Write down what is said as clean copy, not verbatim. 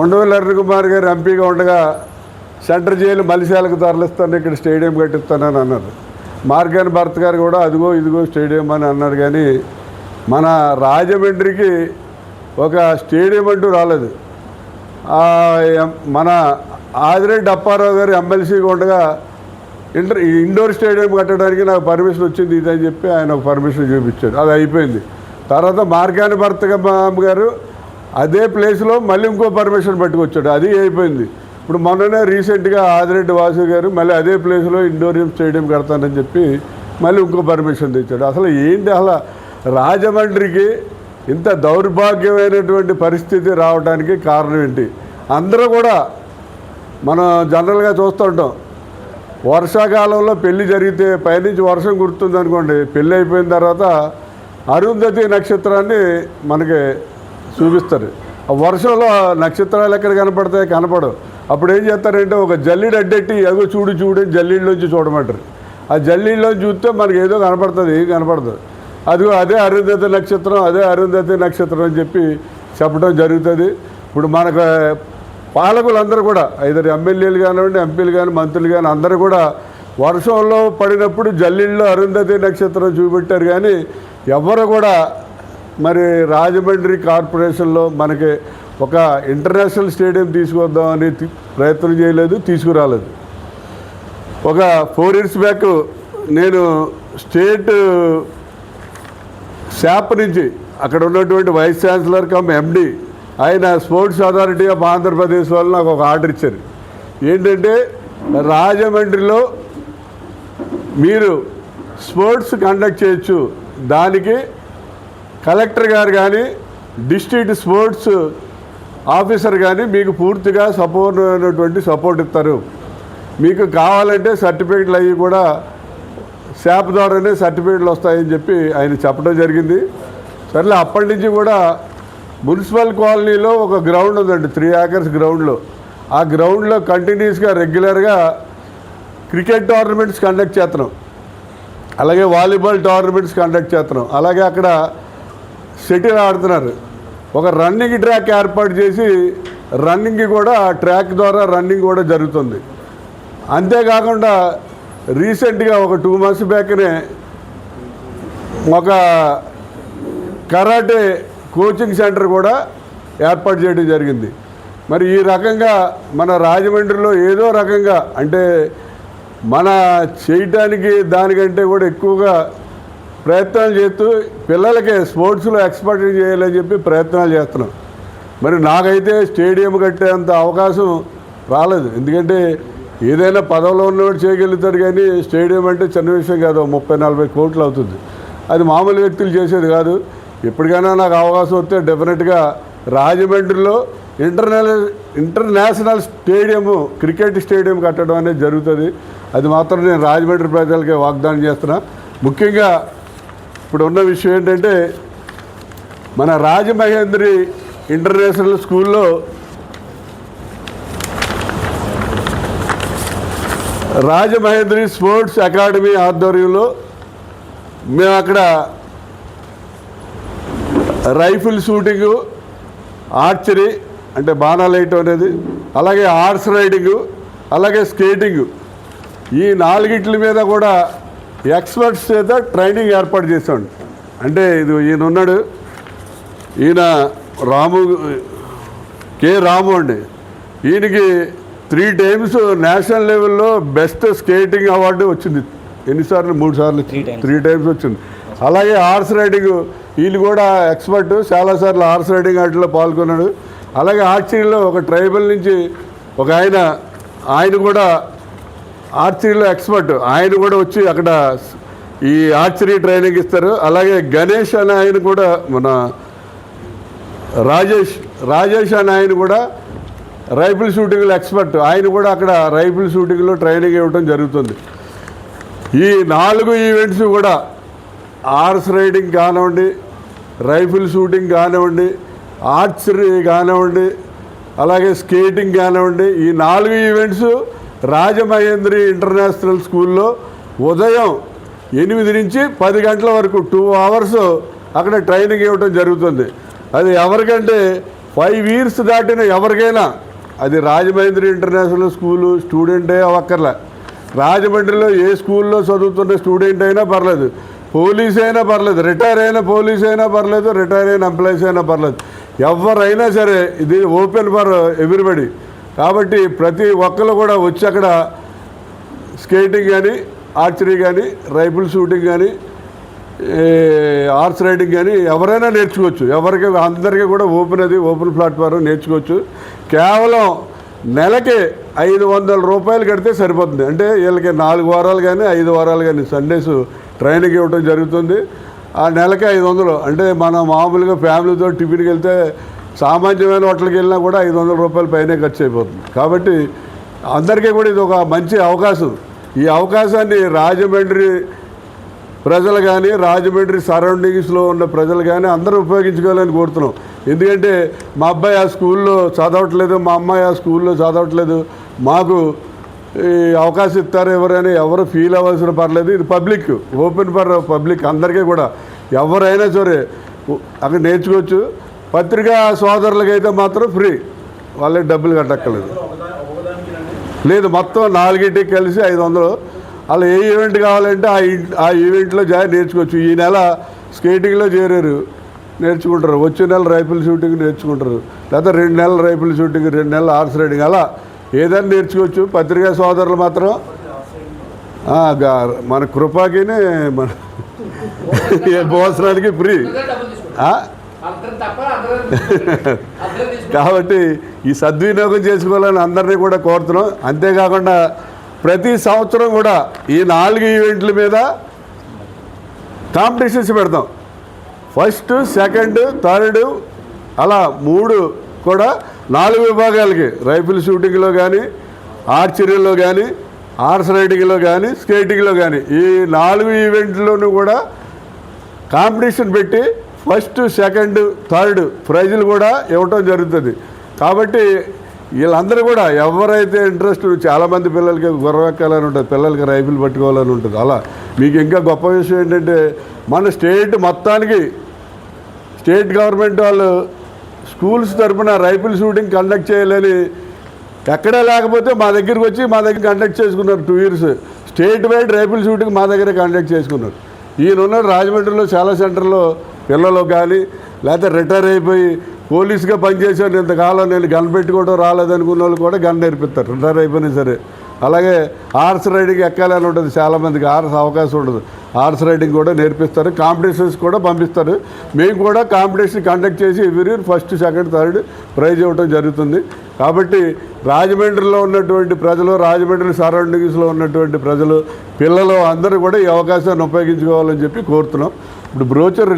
ఉండవల్లి అరుణ్ కుమార్ గారు ఎంపీగా ఉండగా సెంటర్ జైలు మలిశాలకు తరలిస్తాను, ఇక్కడ స్టేడియం కట్టిస్తానని అన్నారు. మార్గాని భర్త గారు కూడా అదిగో ఇదిగో స్టేడియం అని అన్నారు. కానీ మన రాజమండ్రికి ఒక స్టేడియం అంటూ రాలేదు. మన ఆదిరెడ్డి అప్పారావు గారు ఎమ్మెల్సీగా ఉండగా ఇండోర్ స్టేడియం కట్టడానికి నాకు పర్మిషన్ వచ్చింది ఇదని చెప్పి ఆయన ఒక పర్మిషన్ చూపించాడు. అది అయిపోయింది. తర్వాత మార్గాని భర్త గారు అదే ప్లేస్లో మళ్ళీ ఇంకో పర్మిషన్ పట్టుకొచ్చాడు, అది అయిపోయింది. ఇప్పుడు మొన్ననే రీసెంట్గా ఆదిరెడ్డి వాసు గారు మళ్ళీ అదే ప్లేస్లో ఇండోరియం స్టేడియం కడతానని చెప్పి మళ్ళీ ఇంకో పర్మిషన్ తెచ్చాడు. అసలు ఏంటి అసలు రాజమండ్రికి ఇంత దౌర్భాగ్యమైనటువంటి పరిస్థితి రావడానికి కారణం ఏంటి? అందరూ కూడా మనం జనరల్గా చూస్తుంటాం, వర్షాకాలంలో పెళ్లి జరిగితే పైనుంచి వర్షం కురుతుంది అనుకోండి, పెళ్ళి అయిపోయిన తర్వాత అరుంధతి నక్షత్రాన్ని మనకి చూపిస్తారు. ఆ వర్షంలో నక్షత్రాలు ఎక్కడ కనపడతాయి? కనపడవు. అప్పుడు ఏం చేస్తారంటే ఒక జల్లీడు అడ్డెట్టి అగో చూడు చూడు జల్లీళ్ళలోంచి చూడమంటారు. ఆ జల్లీళ్ళలోంచి చూస్తే మనకి ఏదో కనపడుతుంది, ఏం కనపడుతుంది. అదిగో అదే అరుంధతి నక్షత్రం, అదే అరుంధతి నక్షత్రం అని చెప్పి చెప్పడం జరుగుతుంది. ఇప్పుడు మనకు పాలకులందరూ కూడా ఐదరు ఎమ్మెల్యేలు కానివ్వండి, ఎంపీలు కానీ, మంత్రులు కానీ అందరూ కూడా వర్షంలో పడినప్పుడు జల్లీల్లో అరుంధతి నక్షత్రం చూపెట్టారు. కానీ ఎవరు కూడా మరి రాజమండ్రి కార్పొరేషన్లో మనకి ఒక ఇంటర్నేషనల్ స్టేడియం తీసుకొద్దామని ప్రయత్నం చేయలేదు, తీసుకురాలేదు. ఒక 4 years బ్యాక్ నేను స్టేట్ శాప్ నుంచి అక్కడ ఉన్నటువంటి వైస్ ఛాన్సలర్ కమ్ ఎండి ఆయన స్పోర్ట్స్ అథారిటీ ఆఫ్ ఆంధ్రప్రదేశ్ వాళ్ళు నాకు ఒక ఆర్డర్ ఇచ్చారు. ఏంటంటే రాజమండ్రిలో మీరు స్పోర్ట్స్ కండక్ట్ చేయొచ్చు, దానికి కలెక్టర్ గారు కానీ డిస్ట్రిక్ట్ స్పోర్ట్స్ ఆఫీసర్ కానీ మీకు పూర్తిగా సపోర్ట్ ఇస్తారు. మీకు కావాలంటే సర్టిఫికెట్లు అవి కూడా శాప్ ద్వారానే సర్టిఫికెట్లు వస్తాయని చెప్పి ఆయన చెప్పడం జరిగింది. సర్లే అప్పటి నుంచి కూడా మున్సిపల్ కాలనీలో ఒక గ్రౌండ్ ఉందండి, 3 acres గ్రౌండ్లో. ఆ గ్రౌండ్లో కంటిన్యూస్గా రెగ్యులర్గా క్రికెట్ టోర్నమెంట్స్ కండక్ట్ చేస్తున్నాం, అలాగే వాలీబాల్ టోర్నమెంట్స్ కండక్ట్ చేస్తున్నాం. అలాగే అక్కడ షటిల్ ఆడుతున్నారు. ఒక రన్నింగ్ ట్రాక్ ఏర్పాటు చేసి రన్నింగ్ కూడా ట్రాక్ ద్వారా రన్నింగ్ కూడా జరుగుతుంది. అంతేకాకుండా రీసెంట్గా ఒక 2 months బ్యాక్నే ఒక కరాటే కోచింగ్ సెంటర్ కూడా ఏర్పాటు చేయడం జరిగింది. మరి ఈ రకంగా మన రాజమండ్రిలో ఏదో రకంగా అంటే మన చేయటానికి దానికంటే కూడా ఎక్కువగా ప్రయత్నాలు చేస్తూ పిల్లలకి స్పోర్ట్స్లో ఎక్స్పర్ట్ చేయాలని చెప్పి ప్రయత్నాలు చేస్తున్నాం. మరి నాకైతే స్టేడియం కట్టేంత అవకాశం రాలేదు. ఎందుకంటే ఏదైనా పదవిలో ఉన్నవాడు చేయగలుగుతాడు, కానీ స్టేడియం అంటే చిన్న విషయం కాదు, 30-40 కోట్లు అవుతుంది. అది మామూలు వ్యక్తులు చేసేది కాదు. ఎప్పటికైనా నాకు అవకాశం వస్తే డెఫినెట్గా రాజమండ్రిలో ఇంటర్నేషనల్ స్టేడియము, క్రికెట్ స్టేడియం కట్టడం అనేది జరుగుతుంది. అది మాత్రం నేను రాజమండ్రి ప్రజలకే వాగ్దానం చేస్తున్నా. ముఖ్యంగా ఇప్పుడు ఉన్న విషయం ఏంటంటే మన రాజమహేంద్రి ఇంటర్నేషనల్ స్కూల్లో రాజమహేంద్రి స్పోర్ట్స్ అకాడమీ ఆధ్వర్యంలో మేము అక్కడ రైఫిల్ షూటింగు, ఆర్చరీ అంటే బాణాలు వేయటం అనేది, అలాగే హార్స్ రైడింగు, అలాగే స్కేటింగు, ఈ 4 మీద కూడా ఎక్స్పర్ట్స్ చేత ట్రైనింగ్ ఏర్పాటు చేసాడు. అంటే ఈయన ఉన్నాడు, ఈయన కే రాము అండి. ఈయనకి 3 times నేషనల్ లెవెల్లో బెస్ట్ స్కేటింగ్ అవార్డు వచ్చింది. ఎన్నిసార్లు? 3 సార్లు, 3 times వచ్చింది. అలాగే హార్స్ రైడింగ్ వీళ్ళు కూడా ఎక్స్పర్ట్, చాలాసార్లు హార్స్ రైడింగ్ వాటిలో పాల్గొన్నాడు. అలాగే ఆర్చరీలో ఒక ట్రైబల్ నుంచి ఒక ఆయన కూడా ఆర్చరీలో ఎక్స్పర్ట్, ఆయన కూడా వచ్చి అక్కడ ఈ ఆర్చరీ ట్రైనింగ్ ఇస్తారు. అలాగే గణేష్ అనే ఆయన కూడా, మన రాజేష్ అనే ఆయన కూడా రైఫిల్ షూటింగ్లో ఎక్స్పర్ట్, ఆయన కూడా అక్కడ రైఫిల్ షూటింగ్లో ట్రైనింగ్ ఇవ్వడం జరుగుతుంది. ఈ 4 ఈవెంట్స్ కూడా హార్స్ రైడింగ్ కానివ్వండి, రైఫిల్ షూటింగ్ కానివ్వండి, ఆర్చరీ కానివ్వండి, అలాగే స్కేటింగ్ కానివ్వండి, ఈ 4 ఈవెంట్స్ రాజమహేంద్రి ఇంటర్నేషనల్ స్కూల్లో ఉదయం 8 నుంచి 10 గంటల వరకు 2 hours అక్కడ ట్రైనింగ్ ఇవ్వడం జరుగుతుంది. అది ఎవరికంటే 5 years దాటిన ఎవరికైనా అది రాజమహేంద్రి ఇంటర్నేషనల్ స్కూలు స్టూడెంటే అవ్వక్కర్లే, రాజమండ్రిలో ఏ స్కూల్లో చదువుతున్న స్టూడెంట్ అయినా పర్లేదు, పోలీస్ అయినా పర్లేదు, రిటైర్ అయిన పోలీస్ అయినా పర్లేదు, రిటైర్ అయిన ఎంప్లాయీస్ అయినా పర్లేదు, ఎవరైనా సరే ఇది ఓపెన్ ఫర్ ఎవ్రీబడి. కాబట్టి ప్రతి ఒక్కరు కూడా వచ్చి అక్కడ స్కేటింగ్ కానీ, ఆర్చరీ కానీ, రైఫిల్ షూటింగ్ కానీ, హార్స్ రైడింగ్ కానీ ఎవరైనా నేర్చుకోవచ్చు. ఎవరికి అందరికీ కూడా ఓపెన్ ప్లాట్ఫామ్ నేర్చుకోవచ్చు. కేవలం నెలకి 500 రూపాయలు కడితే సరిపోతుంది. అంటే వీళ్ళకి 4 వారాలు కానీ 5 వారాలు కానీ సండేస్ ట్రైనింగ్ ఇవ్వడం జరుగుతుంది. ఆ నెలకి 500. అంటే మనం మామూలుగా ఫ్యామిలీతో టిఫిన్కి వెళ్తే సామాన్యమైన హోటల్కి వెళ్ళినా కూడా 500 రూపాయల పైనే ఖర్చు అయిపోతుంది. కాబట్టి అందరికీ కూడా ఇది ఒక మంచి అవకాశం. ఈ అవకాశాన్ని రాజమండ్రి ప్రజలు కానీ, రాజమండ్రి సరౌండింగ్స్లో ఉన్న ప్రజలు కానీ అందరూ ఉపయోగించుకోవాలని కోరుతున్నాం. ఎందుకంటే మా అబ్బాయి ఆ స్కూల్లో చదవట్లేదు, మా అమ్మాయి ఆ స్కూల్లో చదవట్లేదు, మాకు ఈ అవకాశం ఇస్తారు ఎవరైనా ఎవరు ఫీల్ అవ్వాల్సిన పర్లేదు. ఇది పబ్లిక్, ఓపెన్ ఫర్ పబ్లిక్, అందరికీ కూడా ఎవరైనా సరే అక్కడ నేర్చుకోవచ్చు. పత్రికా సోదరులకైతే మాత్రం ఫ్రీ, వాళ్ళకి డబ్బులు కట్టక్కర్లేదు. లేదు, మొత్తం 4టికి కలిసి 500. అలా ఏ ఈవెంట్ కావాలంటే ఆ ఈవెంట్లో నేర్చుకోవచ్చు. ఈ నెల స్కేటింగ్లో చేరారు, నేర్చుకుంటారు. వచ్చే నెల రైఫిల్ షూటింగ్ నేర్చుకుంటారు, లేదా 2 నెలలు రైఫిల్ షూటింగ్, 2 నెలలు హార్స్ రైడింగ్, అలా ఏదైనా నేర్చుకోవచ్చు. పత్రికా సోదరులు మాత్రం మన కృపాకినే మన భోజనానికి ఫ్రీ. కాబట్టి ఈ సద్వినియోగం చేసుకోవాలని అందరినీ కూడా కోరుతున్నాం. అంతేకాకుండా ప్రతి సంవత్సరం కూడా ఈ 4 ఈవెంట్ల మీద కాంపిటీషన్స్ పెడతాం. ఫస్ట్, సెకండ్, థర్డ్ అలా 3 కూడా 4 విభాగాలకి, రైఫిల్ షూటింగ్లో కానీ, ఆర్చరీలో కానీ, హార్స్ రైడింగ్లో కానీ, స్కేటింగ్లో కానీ ఈ 4 ఈవెంట్లోనూ కూడా కాంపిటీషన్ పెట్టి ఫస్ట్, సెకండ్, థర్డ్ ప్రైజులు కూడా ఇవ్వటం జరుగుతుంది. కాబట్టి వీళ్ళందరూ కూడా ఎవరైతే ఇంట్రెస్ట్, చాలామంది పిల్లలకి గుర్రవెక్కాలని ఉంటుంది, పిల్లలకి రైఫిల్ పట్టుకోవాలని ఉంటుంది. అలా మీకు ఇంకా గొప్ప విషయం ఏంటంటే మన స్టేట్ మొత్తానికి స్టేట్ గవర్నమెంట్ వాళ్ళు స్కూల్స్ తరఫున రైఫిల్ షూటింగ్ కండక్ట్ చేయాలని ఎక్కడా లేకపోతే మా దగ్గరికి వచ్చి మా దగ్గర కండక్ట్ చేసుకున్నారు. 2 years state wide rifle shooting మా దగ్గర కండక్ట్ చేసుకున్నారు. ఈయన రాజమండ్రిలో చాలా సెంటర్లో పిల్లలు కానీ, లేకపోతే రిటైర్ అయిపోయి పోలీసుగా పనిచేసాను, ఇంతకాలం నేను గన్ పెట్టుకోవడం రాలేదనుకున్న వాళ్ళు కూడా గన్ నేర్పిస్తారు, రిటైర్ అయిపోయినా సరే. అలాగే హార్స్ రైడింగ్ ఎక్కాలని ఉంటుంది, చాలామందికి హార్స్ అవకాశం ఉండదు, హార్స్ రైడింగ్ కూడా నేర్పిస్తారు. కాంపిటీషన్స్ కూడా పంపిస్తారు. మేము కూడా కాంపిటీషన్ కండక్ట్ చేసి every year first, second, third prize ఇవ్వడం జరుగుతుంది. కాబట్టి రాజమండ్రిలో ఉన్నటువంటి ప్రజలు, రాజమండ్రి సరౌండింగ్స్లో ఉన్నటువంటి ప్రజలు, పిల్లలు అందరూ కూడా ఈ అవకాశాన్ని ఉపయోగించుకోవాలని చెప్పి కోరుతున్నాం. ఇప్పుడు బ్రోచర్